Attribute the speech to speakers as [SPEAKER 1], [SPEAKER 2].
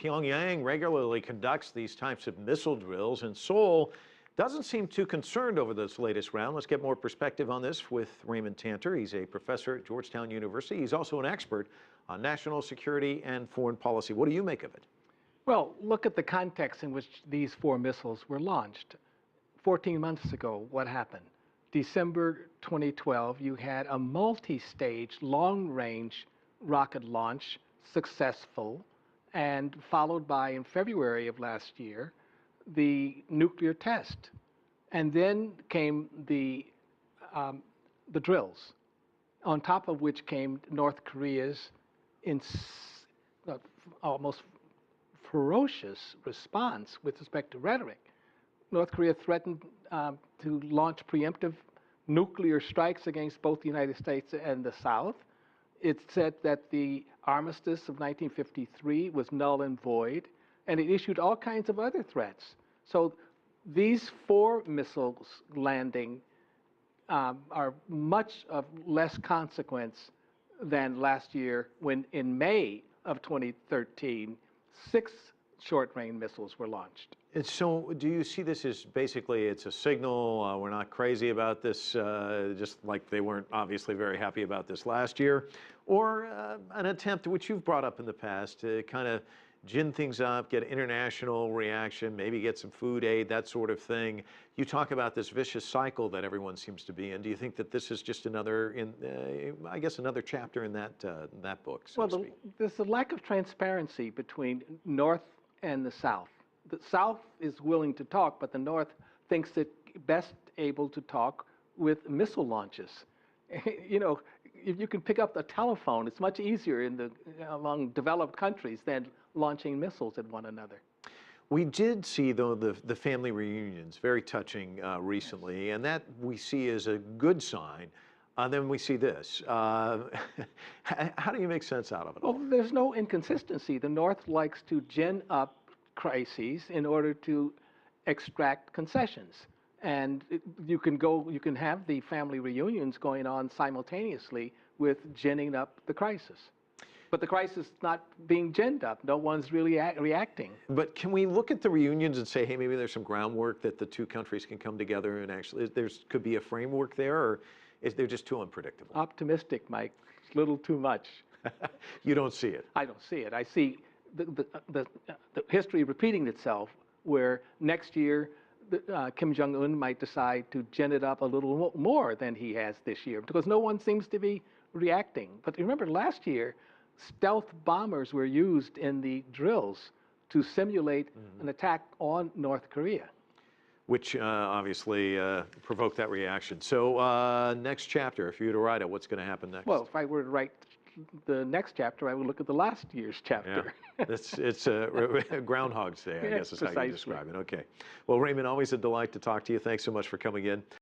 [SPEAKER 1] Pyongyang regularly conducts these types of missile drills, and Seoul doesn't seem too concerned over this latest round. Let's get more perspective on this with Raymond Tanter. He's a professor at Georgetown University. He's also an expert on national security and foreign policy. What do you make of it?
[SPEAKER 2] Well, look at the context in which these 4 missiles were launched. 14 months ago, what happened? December 2012, you had a multi-stage, long-range rocket launch, successful, and followed by, in February of last year, the nuclear test. And then came the drills, on top of which came North Korea's almost ferocious response with respect to rhetoric. North Korea threatened to launch preemptive nuclear strikes against both the United States and the South. It said that the armistice of 1953 was null and void, and it issued all kinds of other threats. So these 4 missiles landing are much of less consequence than last year when in May of 2013, 6 short-range missiles were launched.
[SPEAKER 1] And so do you see this as basically it's a signal, we're not crazy about this, just like they weren't obviously very happy about this last year, or an attempt, which you've brought up in the past, to kind of gin things up, get international reaction, maybe get some food aid, that sort of thing? You talk about this vicious cycle that everyone seems to be in. Do you think that this is just another, I guess, another chapter in that book, so to speak?
[SPEAKER 2] There's a lack of transparency between North and the South. The South is willing to talk, but the North thinks it best able to talk with missile launches. You know, if you can pick up the telephone, it's much easier among developed countries than launching missiles at one another.
[SPEAKER 1] We did see, though, the family reunions, very touching recently, yes. And that we see as a good sign. Then we see this. How do you make sense out of it all?
[SPEAKER 2] Well, there's no inconsistency. The North likes to gin up crises in order to extract concessions. And you can have the family reunions going on simultaneously with ginning up the crisis. But the crisis is not being ginned up. No one's really reacting.
[SPEAKER 1] But can we look at the reunions and say, hey, maybe there's some groundwork that the 2 countries can come together and actually, could be a framework there, or is they're just too unpredictable?
[SPEAKER 2] Optimistic, Mike. It's a little too much.
[SPEAKER 1] You don't see it?
[SPEAKER 2] I don't see it. I see the history repeating itself, where next year Kim Jong-un might decide to gin it up a little more than he has this year, because no one seems to be reacting. But remember, last year, stealth bombers were used in the drills to simulate an attack on North Korea.
[SPEAKER 1] Which obviously provoked that reaction. So next chapter, if you were to write it, what's going to happen next?
[SPEAKER 2] Well, if I were to write the next chapter, I would look at the last year's chapter.
[SPEAKER 1] Yeah. It's a Groundhog's Day, I guess is how you describe it. Okay. Well, Raymond, always a delight to talk to you. Thanks so much for coming in.